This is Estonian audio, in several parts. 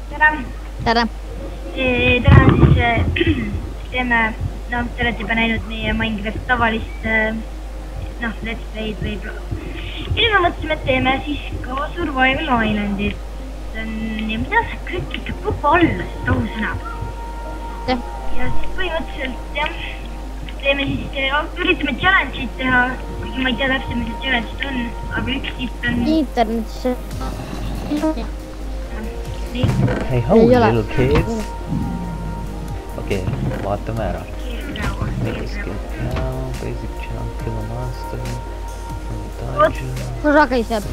tere! Tere! Täna siis teeme, te olete juba näinud meie Minecraft tavalist let's play'd või ja nüüd me mõtlesime, et teeme siis ka Survival Islandit. Ja mida see kõik ikka pupa alla, see tõusõna. Ja siis põhimõtteliselt jah, teeme siis, üritame challenge'id teha, kuigi ma ei tea täpselt, mis see challenge'id on, aga üks siit on... Internetisse. Hey ho, little kids. Okei, vaatame ära. Basic challenge, kill a monster. Korraga ei saab.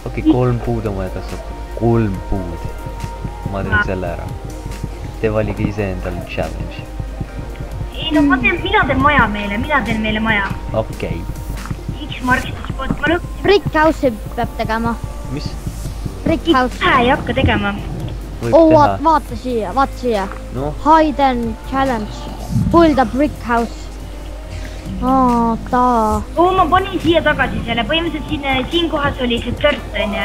Okei, 3 puud on vaja kasvata. 3 puud. Ma teen selle ära. Te valige ise endale challenge. Ei no mina teen maja meile, mina teen meile maja. Okei. X-Marks spot, ma lõpsin. Brick House'i peab tegema. Mis? Brick House. Ei hakka tegema. Vaata siia. No? Hide and challenge. Build a brick house. Ma panin siia tagasi selle, põhimõtteliselt siin kohas oli see tört, onju.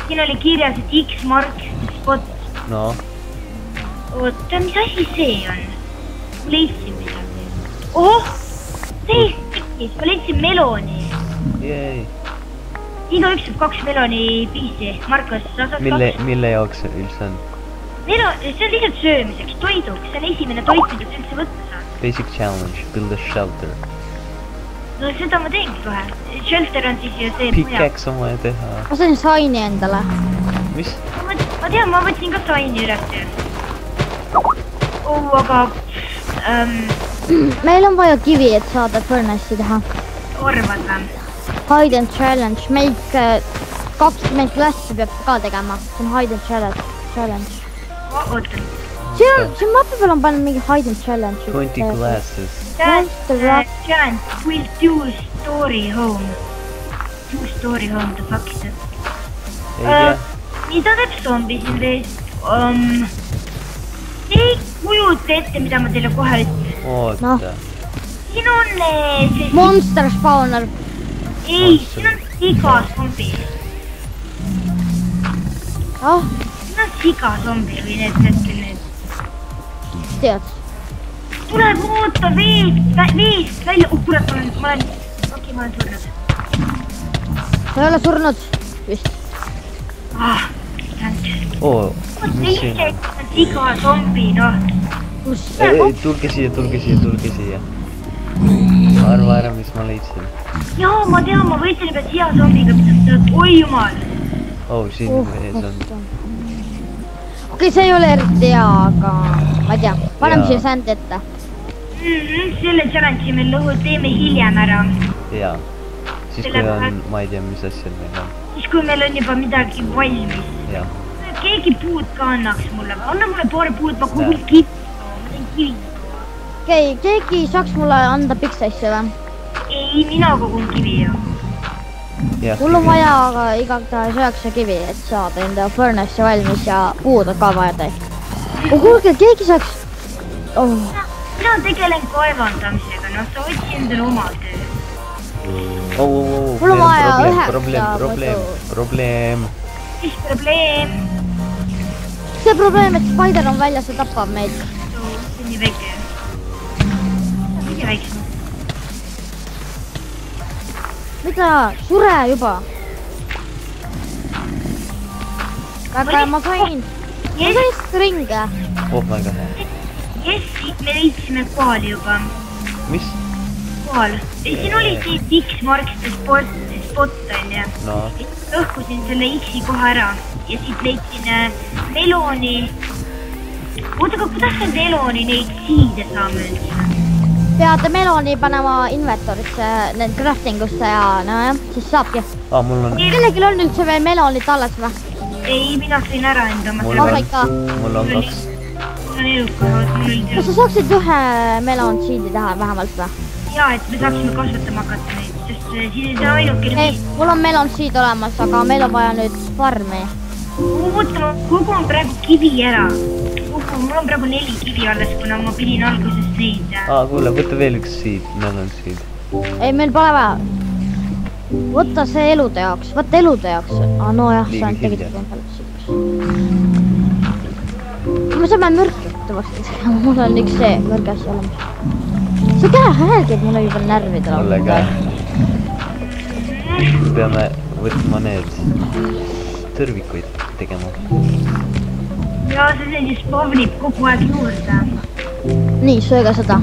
Siin oli kirjas, et X-Mark spot. No? Oota, mis asi see on? Ma leidsin midagi. Oh! See tekkis, ma leidsin meloni. Jej. Igaüks saab 2 meloni piisi. Markus, sa saad 2. Mille jaoks see üldse on? See on lihtsalt söömiseks, toiduks. See on esimene toit, mida sa üldse võtta saad. Basic challenge, build a shelter. No seda ma teengi kohe. Shelter on siis ju see... Pickaxe on vaja teha. Ma sain saini endale. Mis? Ma tean, ma võtsin ka saini üles. Aga... Meil on vaja kivi, et saada furnace'i teha. Orvad või? Hide and challenge. Make 20 klassi peab ka tegema. See on hide and challenge. Ootan. Siin mapi peal on pannud mingi hide and challenge. 20 glasses. Challenge will two-story home. Two-story home, the fuck is that? Mida teeb zombi siin vees? Ei kujuta ette, mida ma teile kohe ütlen. Oota. Siin on see... Monster spawner. Ei, siin on siga zombi. Siin on siga zombi või need hetkel need. Tead. Tuleb oota veest välja. Kurat, ma olen surnud. Sa ei ole surnud? Vist. Mis siin on? Siga zombi, noh. Tulge siia. Arva ära, mis ma leidsin. Jaa, ma tean, ma võitsin juba siia zombiga, oi jumal. Siin vees on. Okei, see ei ole eriti hea, aga ma ei tea. Paneme siia sand ette. Selle challenge'i me teeme hiljem ära. Jaa. Siis kui on, ma ei tea, mis asjad meil on. Siis kui meil on juba midagi valmis. Jaa. Keegi puud ka annaks mulle. Anna mulle paar puud, ma kogun kivi. Ma teen kivi. Okei, keegi saaks mulle anda piksaisse või? Ei, mina kogun kivi ju. Mul on vaja aga igatahes 9 kivi, et saada enda furnace'i valmis ja puud on ka vaja täis. Kuulge, keegi saaks... Mina tegelen kaevandamisega, noh, sa otsi endale oma töö. Mul on vaja 9 Probleem. Mis probleem? See probleem, et spider on väljas ja tapab meid. See on nii väike. See on nii väike. Mida? Sure juba. Aga ma sain stringe. Oh my god. Siit me leidsime koali juba. Mis? Koal. Siin oli siit X-Markste spot, onju. Õhkusin selle X-i koha ära ja siit leidsin meloni. Oota, aga kuidas on meloni neid siide saame üldse? Peate meloni panema inventorisse, need crafting usse ja nojah, siis saabki. Kellegil on üldse veel melonit alles või? Ei, mina sain ära enda. Mul on 2. Mul on elukas. Kas sa saaksid 1 melon siidi teha vähemalt või? Jaa, et me saaksime kasvatama hakata neid, sest siin ei saa ainukene... Mul on melon siid olemas, aga meil on vaja nüüd farmi. Oota, ma kogun praegu kivi ära. Mul on praegu 4 kivi alles, kuna ma pidin alguses neid... Kuule, võtta veel üks siid, melon siid. Ei, meil pole vaja. Võtta see elude jaoks, võtta elude jaoks. Nojah, see on tegelikult endale siit. saame mürkrit varsti tegema, mul on üks see mürgas olemas. See käehääl käib mulle juba närvidele. Mulle ka. Peame võtma need tõrvikuid tegema. Ja see siis spavnib kogu aeg juurde. Nii, sööge seda.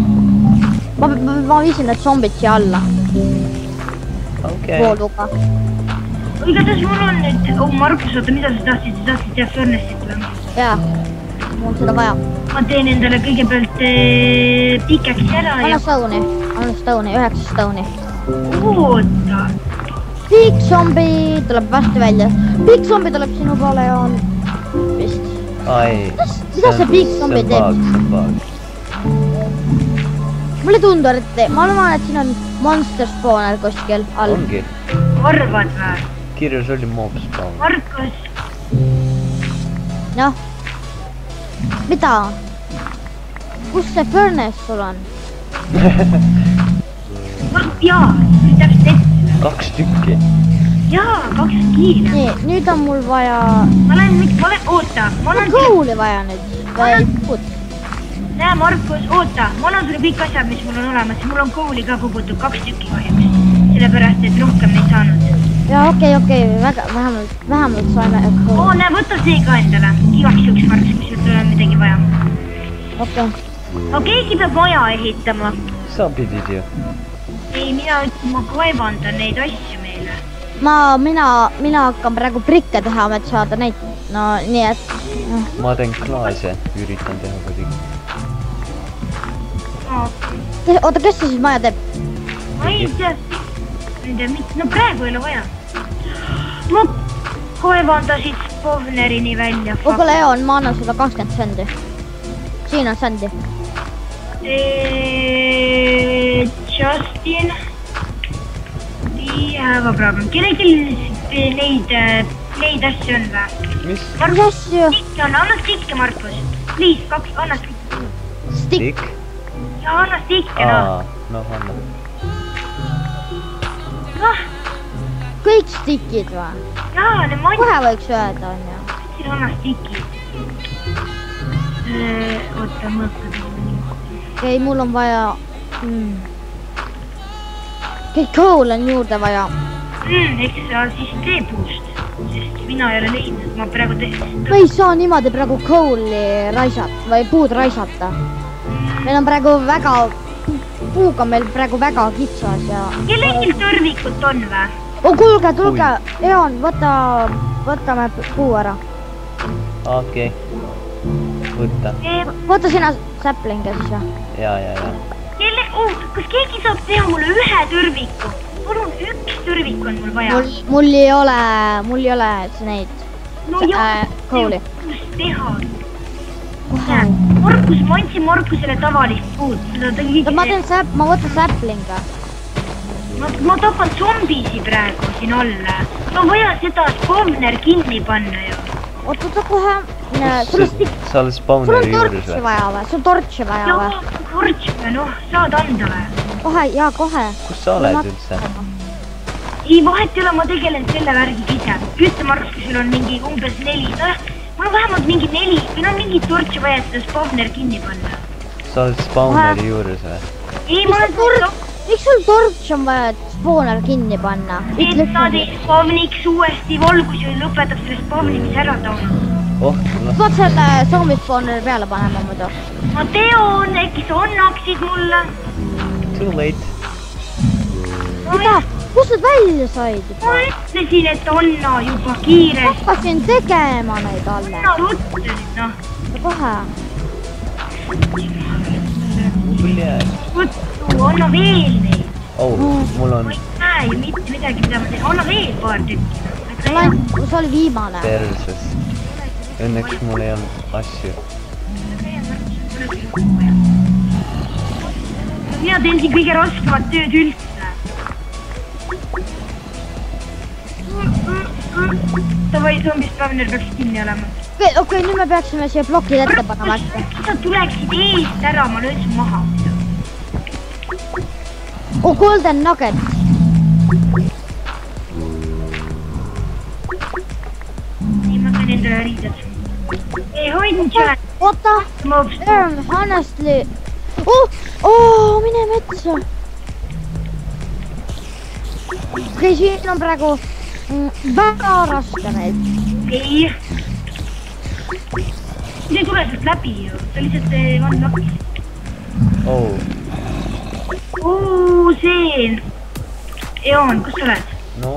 Ma viisin need zombid siia alla. Okei. Vooluga. Igatahes mul on nüüd... Oh, Markus, oota, mida sa tahtsid? Sa tahtsid teha Furnace'it või? Jaa, mul on seda vaja. Ma teen endale kõigepealt pikeksi ära Anna stone'i, 9 stone'i. Oota. Big zombie tuleb varsti välja. Big zombie tuleb sinu poole ja on... Vist. Ai. Mida see big zombie teeb? See on baag. Mulle tundub, et ma arvan, et siin on monster spawner kuskil all. Ongi. Arvad või? Kirjas oli mob spawn. Markus. Noh. Mida? Kus see furnace sul on? Jaa, täpselt ette. 2 tükki. Jaa, 2 kiire. Nii, nüüd on mul vaja... Oota, ma olen... Kooli vaja nüüd. Näe, Markus, oota, ma annan sulle kõik asjad, mis mul on olemas. Mul on kooli ka kogutud 2 tükki kahjuks. Sellepärast, et rohkem ei saanud. Jaa, okei, vähemalt saime kooli. Oo, näe, võta see ka endale. Igaks juks Markus, kui sul tuleb midagi vaja. Okei. No keegi peab maja ehitama. Sa pidid ju. Ei, mina ütlen, ma kaevandan neid asju meile. Mina hakkan praegu prikke teha, et saada neid. No, nii et... Ma teen klaase, üritan teha kuidagi. Oota, kes see siis maja teeb? Ma ei tea, no praegu ei ole vaja. Ma kaevandasid spawnerini välja. Kuule, Leon, ma annan sulle 20 sendi. Siin on sendi. Justin. We have a problem. Kellelgi neid asju on või? Mis? Mis asju? Anna stikke, Markus. Please, 2, anna stikke. Stikk? Jaa, anna stikke, noh. Noh, anna. Noh. Kõik stikid või? Jaa, ne ma... Kohe võiks öelda, on ju. Siin anna stikid. Oota, mõõta tegema nii. Okei, mul on vaja... Kõik kool on juurde vaja. Eks sa siis tee puust. Sest mina ei ole leidnud, ma praegu Me ei saa niimoodi praegu kooli raisata või puud raisata. Meil on praegu väga... Puuga meil praegu väga kitsas ja... Kellelgi tõrvikut on või? Kuulge, tulge! Eon, võtame puu ära. Okei. Võtta. Võta sina säplinga siis või? Ja. Kas keegi saab teha mulle 1 tõrviku? Palun, 1 tõrvik on mul vaja. Mul ei ole neid kooli. Kus teha? Markus, ma andsin Markusele tavalist puud. Ma võtan säplinga. Ma tapan zombisi praegu siin alla. Ma vaja seda spawner kinni panna ju. Oota kohe. Sa oled spawneri juures või? Sul on tortši vaja või? Jaa, tortši või, noh, saad anda või? Kohe. Kus sa oled üldse? Ei, vahet ei ole, ma tegelen selle värgiga ise. Ütle Markus, kui sul on mingi umbes 4. Mul on vähemalt mingi 4 või no mingi tortši vaja seda spawner kinni panna. Sa oled spawneri juures või? Ei, ma olen miks sul tortš on vaja spawner kinni panna? Et nad ei spawniks uuesti valgus ja lõpetab selle spawnimise ära tauna. Saad selle zombie spawneri peale panema muidu. Ma teon, äkki sa annaksid mulle? Too late. Mida? Kus nad välja said? Ma ütlesin, et anna juba kiiresti. Hakkasin tegema neid alle. Anna ruttu nüüd, noh. Kohe. Võttu, anna veel neid. Mul on... Ma ei näe ju mitte midagi, mida ma teen. Anna veel paar tükki. See oli viimane. Perses. Õnneks mul ei olnud asju. Mina teen siin kõige raskemat tööd üldse. Tavai, zombispawner peaks kinni olema. Okei, nüüd me peaksime siia blokid ette panema. Sa tuleksid eest ära, ma löön su maha. Golden Nugget. Nii, ma sain endale riided. ei hoidnud challenge. oota, honestly. Mine metsa. okei, siin on praegu väga raske meil. ei. see ei tule sealt läbi ju, ta lihtsalt on lakis. See. Eon, kus sa oled? No.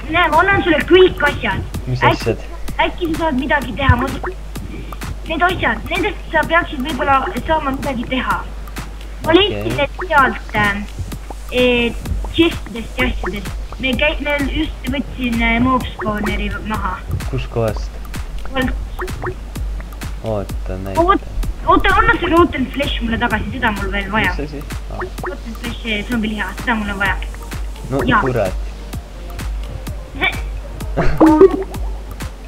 Näe, ma annan sulle kõik asjad. Mis asjad? Äkki sa saad midagi teha. Need asjad, nendest sa peaksid võib-olla saama midagi teha. Ma leidsin need sealt chestidest ja asjadest. Me just võtsin mob spawneri maha. Kus kohast? Oota, näita. Oota, anna see rotten flesh mulle tagasi, seda mul veel vaja. Mis asi? Rotten flesh zombiliha, seda mul on vaja. No kurat.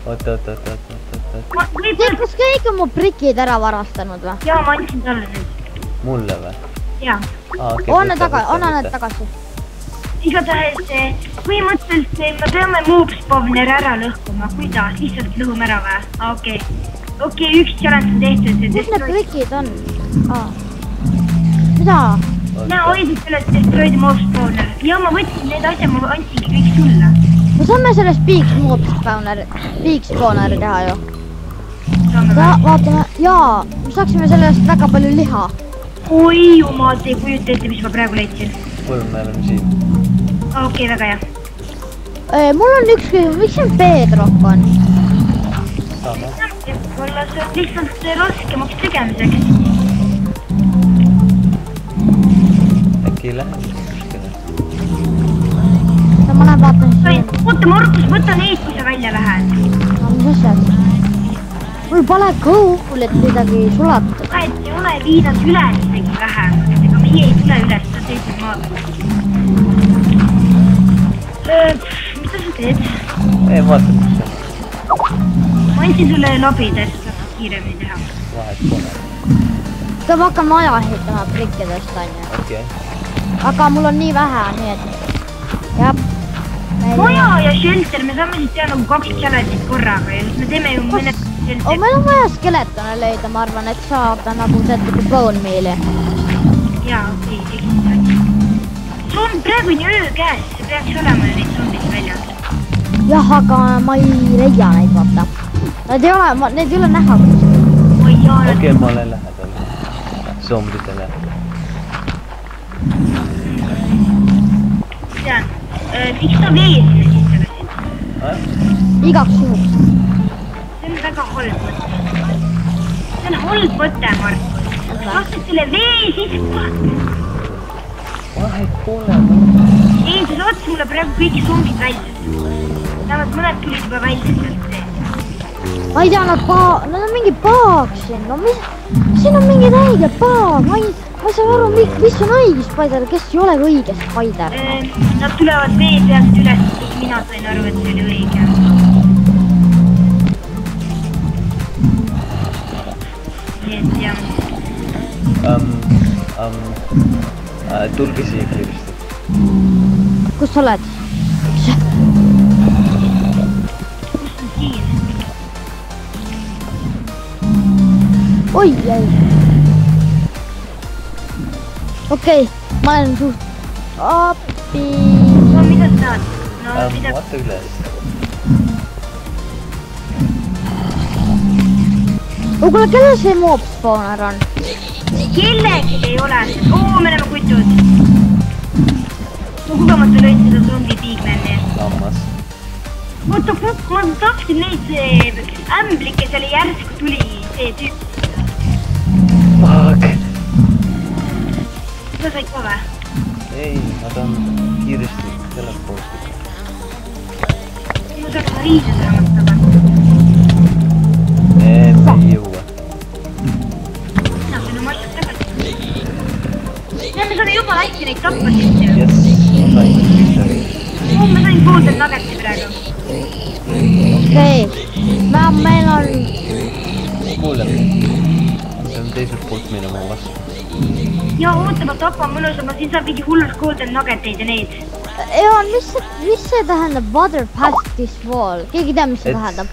Oota. Kas kõik on mu prikid ära varastanud või? Jaa, ma andsin talle nüüd. Mulle või? Jaa. Anna need tagasi. Igatahes, põhimõtteliselt me peame mob spawner ära lõhkuma. Kuidas? Lihtsalt lõhume ära või? Okei, üks challenge on tehtud. Kus need prikid on? Mida? Näe, hoidnud sellest destroyed mob spawner. Jaa, ma võtsin need asjad, ma andsingi kõik sulle. Me saame sellest big spawneri teha ju. Vaatame, jaa, me saaksime sellest väga palju liha. Oi jumal, te ei kujuta ette, mis ma praegu leidsin. Kuule, me oleme siin. Okei, väga hea. Mul on üks küsimus, miks siin bedrock on? Saame. Võib-olla see on lihtsalt raskemaks tegemiseks. Äkki ei lähe kuskile? Ma lähen vaatan siin. Oota, Markus, võta neid, kui sa välja lähed. Mis asjad? Mul pole goal, et midagi sulatada. Et ei ole viinud üles isegi vähem. Ega meie ei tule üles, ta teisel maal. Mida sa teed? Ei, vaata, mis see on. Ma andsin sulle labid, et sa saad kiiremini teha. Vahet pole. Ma hakkan maja ehitama prikkidest, on ju. Okei. Aga mul on nii vähe, nii et... jah. Maja ja shelter, me saame siis teha nagu 2 challenge'it korraga ja me teeme ju mõned shelter. Meil on vaja skeletone leida, ma arvan, et saada nagu seda bone meal'i. Jaa, okei, sul on praegu nii öö käes, see peaks olema neid zombid väljas. Jah, aga ma ei leia neid, vaata. Need ei ole näha kuskil. Okei, ma olen lähedal zombidele. Tean, miks ta vees sinna sisse lasid? Igaks juhuks. See on väga halb mõte. See on halb mõte, Markus. Lasted selle vee sisse. Vahet pole. Ei, sa saad mulle praegu kõik zombid välja. Tähendab, mõned tulid juba välja sealt. Ma ei tea, nad on mingi paag siin. No mis? Siin on mingi õige paag. Ma ei saa aru, mis on õige spider, kes ei ole õige spider. Nad tulevad vee pealt üles, kus mina sain aru, et see oli õige. Nii et jah. Tulge siia kiiresti. Kus sa oled? Kus on siin? Oi, ei. Okei, ma olen suht... appi. No mida sa tahad? Vaata üles. Kuule, kelle see mob spawner on? Kellegi ei ole. Me oleme kutud. Ma kogemata lõin seda zombi pigmeni. Lammas. Oota, ma tahtsin neid ämblike, selle järsku tuli see tüüp. Fuck. Sa said ka või? Ei, ma tahan kiiresti teleportida. Ma saaks riised raamat tagasi. Me ei jõua. Mina sain oma asjad tagasi. Me saame juba äkki neid tappa sisse. Yes, ma sain Victory. Ma sain pooltel nageti praegu. Okei, meil on... Kuule, me peame teiselt poolt minema vastu. Ja oota, ma tapan mõnusa, ma siin saan mingi hullus golden nuggeteid ja neid. Evan, mis see tähendab water past this wall? Keegi teab, mis see tähendab?